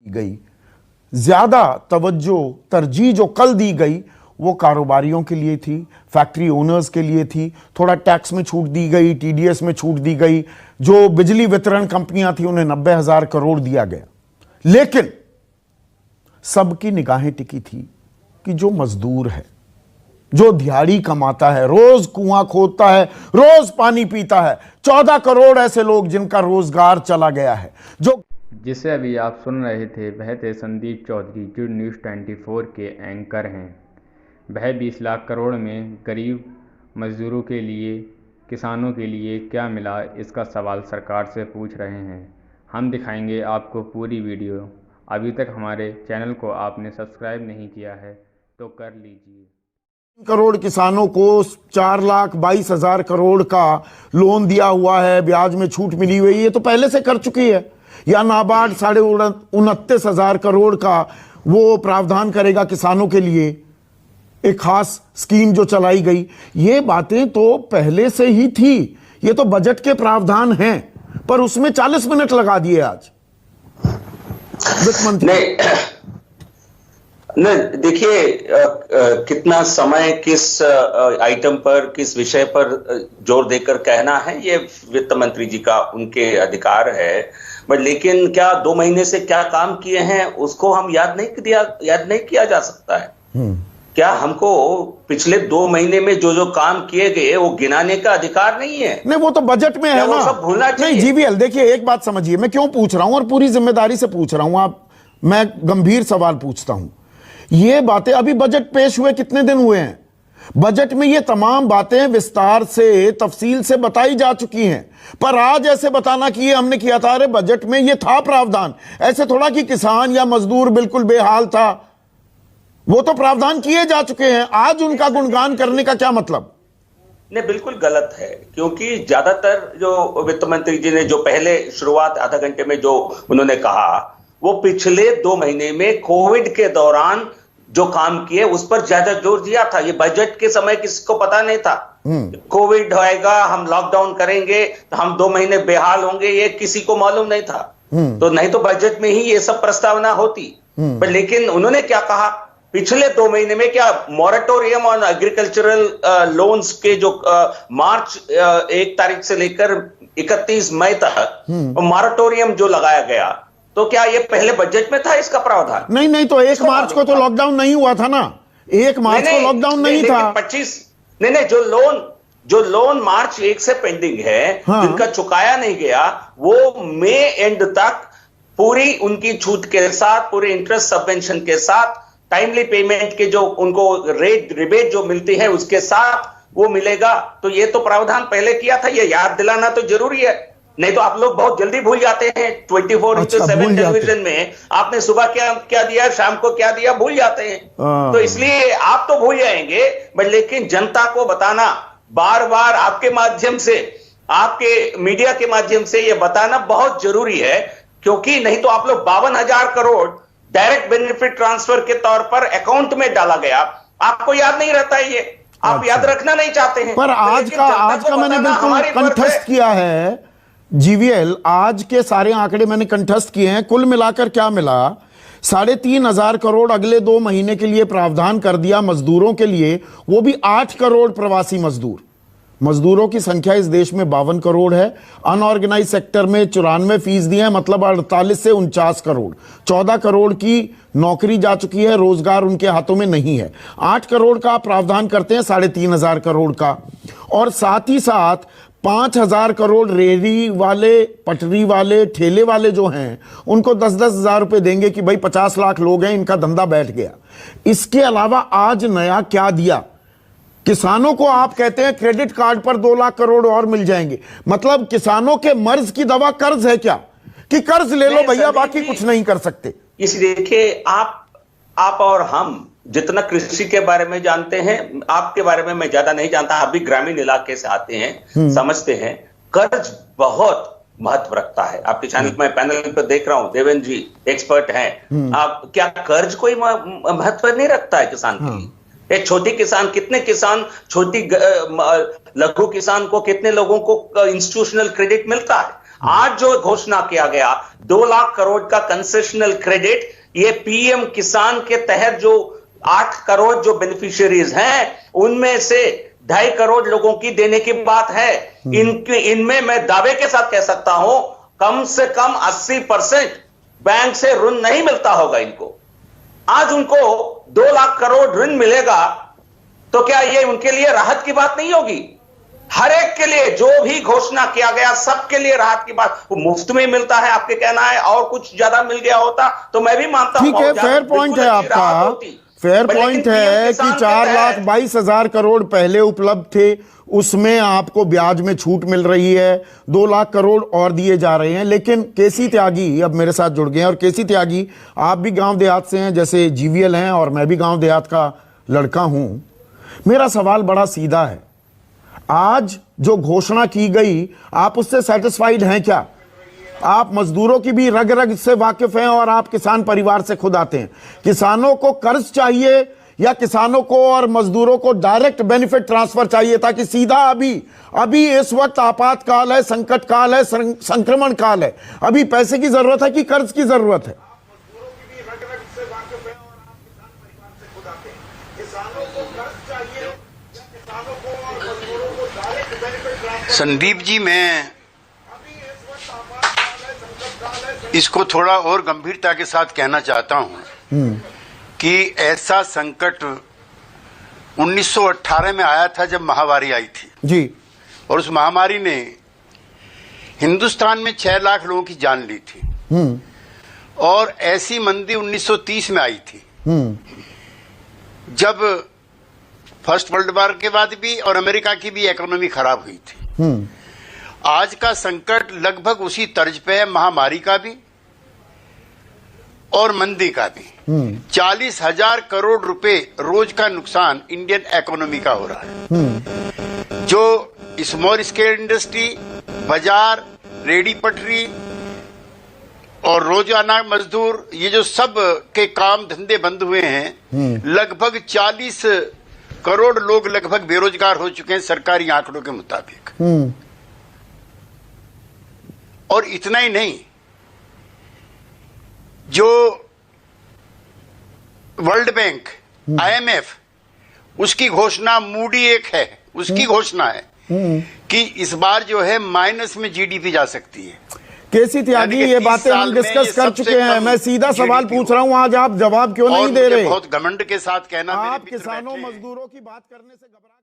गई, ज्यादा तवज्जो तरजीह जो कल दी गई वो कारोबारियों के लिए थी, फैक्ट्री ओनर्स के लिए थी। थोड़ा टैक्स में छूट दी गई, टीडीएस में छूट दी गई, जो बिजली वितरण कंपनियां थी उन्हें 90,000 करोड़ दिया गया। लेकिन सबकी निगाहें टिकी थी कि जो मजदूर है, जो दिहाड़ी कमाता है, रोज कुआं खोदता है, रोज पानी पीता है, 14 करोड़ ऐसे लोग जिनका रोजगार चला गया है। जो जिसे अभी आप सुन रहे थे वह थे संदीप चौधरी, जो न्यूज़ 24 के एंकर हैं। वह 20 लाख करोड़ में गरीब मजदूरों के लिए, किसानों के लिए क्या मिला, इसका सवाल सरकार से पूछ रहे हैं। हम दिखाएंगे आपको पूरी वीडियो। अभी तक हमारे चैनल को आपने सब्सक्राइब नहीं किया है तो कर लीजिए। करोड़ किसानों को 4,22,000 करोड़ का लोन दिया हुआ है, ब्याज में छूट मिली हुई है, ये तो पहले से कर चुकी है। या नाबार्ड 29,500 करोड़ का वो प्रावधान करेगा किसानों के लिए, एक खास स्कीम जो चलाई गई। ये बातें तो पहले से ही थी, ये तो बजट के प्रावधान हैं, पर उसमें 40 मिनट लगा दिए आज वित्त मंत्री। नहीं, देखिए कितना समय किस आइटम पर, किस विषय पर जोर देकर कहना है, ये वित्त मंत्री जी का, उनके अधिकार है। बट लेकिन क्या 2 महीने से क्या काम किए हैं उसको हम याद नहीं किया जा सकता है? क्या हमको पिछले 2 महीने में जो जो काम किए गए वो गिनाने का अधिकार नहीं है? नहीं, वो तो बजट में है ना, सब भूलना चाहिए। नहीं जीवीएल, देखिए एक बात समझिए, मैं क्यों पूछ रहा हूं और पूरी जिम्मेदारी से पूछ रहा हूं। मैं गंभीर सवाल पूछता हूं। ये बातें अभी बजट पेश हुए कितने दिन हुए हैं? बजट में ये तमाम बातें विस्तार से, तफसील से बताई जा चुकी हैं, पर आज ऐसे बताना कि ये हमने किया था, अरे बजट में ये था प्रावधान, ऐसे थोड़ा कि किसान या मजदूर बिल्कुल बेहाल था, वो तो प्रावधान किए जा चुके हैं। आज उनका गुणगान करने का क्या मतलब? नहीं, बिल्कुल गलत है, क्योंकि ज्यादातर जो वित्त मंत्री जी ने जो पहले शुरुआत आधा घंटे में जो उन्होंने कहा, वो पिछले 2 महीने में कोविड के दौरान जो काम किए उस पर ज्यादा जोर दिया था। ये बजट के समय किसी को पता नहीं था कोविड होएगा, हम लॉकडाउन करेंगे तो हम 2 महीने बेहाल होंगे, ये किसी को मालूम नहीं था। तो नहीं तो बजट में ही ये सब प्रस्तावना होती। पर लेकिन उन्होंने क्या कहा, पिछले 2 महीने में क्या मॉरेटोरियम ऑन एग्रीकल्चरल लोन्स के जो मार्च 1 तारीख से लेकर 31 मई तक मॉरेटोरियम जो लगाया गया, तो क्या ये पहले बजट में था इसका प्रावधान? नहीं, तो 1 मार्च को तो लॉकडाउन नहीं हुआ था ना, 1 मार्च को लॉकडाउन नहीं था। 25 नहीं, जो लोन मार्च 1 से पेंडिंग है, हाँ। जिनका चुकाया नहीं गया, वो मई एंड तक पूरी उनकी छूट के साथ, पूरे इंटरेस्ट सबवेंशन के साथ, टाइमली पेमेंट के जो उनको रेट रिबेट जो मिलती है उसके साथ वो मिलेगा। तो ये तो प्रावधान पहले किया था, ये याद दिलाना तो जरूरी है, नहीं तो आप लोग बहुत जल्दी भूल जाते हैं। 24/7 टेलीविजन में आपने सुबह क्या दिया, शाम को क्या दिया, भूल जाते हैं। तो इसलिए आप तो भूल जाएंगे, बट लेकिन जनता को बताना बार बार आपके माध्यम से, आपके मीडिया के माध्यम से ये बताना बहुत जरूरी है, क्योंकि नहीं तो आप लोग 52,000 करोड़ डायरेक्ट बेनिफिट ट्रांसफर के तौर पर अकाउंट में डाला गया, आपको याद नहीं रहता है, ये आप याद रखना नहीं चाहते हैं। पर आज का मैंने बिल्कुल कंठस्थ किया है जीवीएल, आज के सारे आंकड़े मैंने कंठस्थ किए हैं। कुल मिलाकर क्या मिला, 3,500 करोड़ अगले 2 महीने के लिए प्रावधान कर दिया मजदूरों के लिए, वो भी 8 करोड़ प्रवासी मजदूर। मजदूरों की संख्या इस देश में 52 करोड़ है, अनऑर्गेनाइज सेक्टर में 94% है, मतलब 48 से 49 करोड़। 14 करोड़ की नौकरी जा चुकी है, रोजगार उनके हाथों में नहीं है। 8 करोड़ का प्रावधान करते हैं 3,500 करोड़ का, और साथ ही साथ 5,000 करोड़ रेहड़ी वाले, पटरी वाले, ठेले वाले जो हैं उनको 10-10 हजार रुपए देंगे कि भाई 50 लाख लोग हैं, इनका धंधा बैठ गया। इसके अलावा आज नया क्या दिया, किसानों को आप कहते हैं क्रेडिट कार्ड पर 2 लाख करोड़ और मिल जाएंगे। मतलब किसानों के मर्ज की दवा कर्ज है क्या, कि कर्ज ले लो भैया, बाकी कुछ नहीं कर सकते? इसलिए देखिए, आप और हम जितना कृषि के बारे में जानते हैं, आपके बारे में मैं ज्यादा नहीं जानता, आप भी ग्रामीण इलाके से आते हैं, समझते हैं, कर्ज बहुत महत्व रखता है। आपके चैनल में पैनल पर देख रहा हूं, देवेंद्र जी एक्सपर्ट हैं। आप क्या कर्ज कोई महत्व नहीं रखता है किसान के लिए? एक छोटी किसान, कितने किसान, छोटी लघु किसान को, कितने लोगों को इंस्टीट्यूशनल क्रेडिट मिलता है? आज जो घोषणा किया गया 2 लाख करोड़ का कंसेशनल क्रेडिट, ये पीएम किसान के तहत जो 8 करोड़ जो बेनिफिशियरीज हैं उनमें से 2.5 करोड़ लोगों की देने की बात है। इनमें मैं दावे के साथ कह सकता हूं कम से कम 80% बैंक से ऋण नहीं मिलता होगा इनको। आज उनको 2 लाख करोड़ ऋण मिलेगा तो क्या ये उनके लिए राहत की बात नहीं होगी? हर एक के लिए जो भी घोषणा किया गया सबके लिए राहत की बात। वो मुफ्त में मिलता है आपके कहना है, और कुछ ज्यादा मिल गया होता तो मैं भी मानता हूं। ठीक है, फेयर पॉइंट है आपका, फेयर पॉइंट है कि 4,22,000 करोड़ पहले उपलब्ध थे, उसमें आपको ब्याज में छूट मिल रही है, 2 लाख करोड़ और दिए जा रहे हैं। लेकिन केसी त्यागी अब मेरे साथ जुड़ गए हैं, और केसी त्यागी आप भी गांव देहात से हैं जैसे जीवीएल हैं, और मैं भी गांव देहात का लड़का हूं। मेरा सवाल बड़ा सीधा है, आज जो घोषणा की गई आप उससे सेटिस्फाइड हैं क्या? आप मजदूरों की भी रग रग से वाकिफ हैं और आप किसान परिवार से खुद आते हैं। किसानों को कर्ज चाहिए या किसानों को और मजदूरों को डायरेक्ट बेनिफिट ट्रांसफर चाहिए, ताकि सीधा अभी इस वक्त आपातकाल है, संकट काल है, संक्रमण काल है, अभी पैसे की जरूरत है कि कर्ज की जरूरत है? संदीप जी, मैं इसको थोड़ा और गंभीरता के साथ कहना चाहता हूं कि ऐसा संकट 1918 में आया था जब महामारी आई थी जी, और उस महामारी ने हिंदुस्तान में 6 लाख लोगों की जान ली थी। और ऐसी मंदी 1930 में आई थी जब फर्स्ट वर्ल्ड वॉर के बाद भी और अमेरिका की भी इकोनॉमी खराब हुई थी। आज का संकट लगभग उसी तर्ज पे है, महामारी का भी और मंदी का भी। 40,000 करोड़ रुपए रोज का नुकसान इंडियन इकोनॉमी का हो रहा है। जो स्मॉल स्केल इंडस्ट्री, बाजार, रेडी पटरी और रोजाना मजदूर, ये जो सब के काम धंधे बंद हुए हैं, लगभग 40 करोड़ लोग लगभग बेरोजगार हो चुके हैं सरकारी आंकड़ों के मुताबिक। और इतना ही नहीं, जो वर्ल्ड बैंक, आईएमएफ, उसकी घोषणा, मूडी एक है, उसकी घोषणा है कि इस बार जो है माइनस में जीडीपी जा सकती है। केसी त्यागी, ये बातें हम डिस्कस कर चुके हैं। मैं सीधा सवाल पूछ रहा हूं, आज आप जवाब क्यों नहीं दे रहे? बहुत घमंड के साथ कहना, आप किसानों मजदूरों की बात करने से घबरा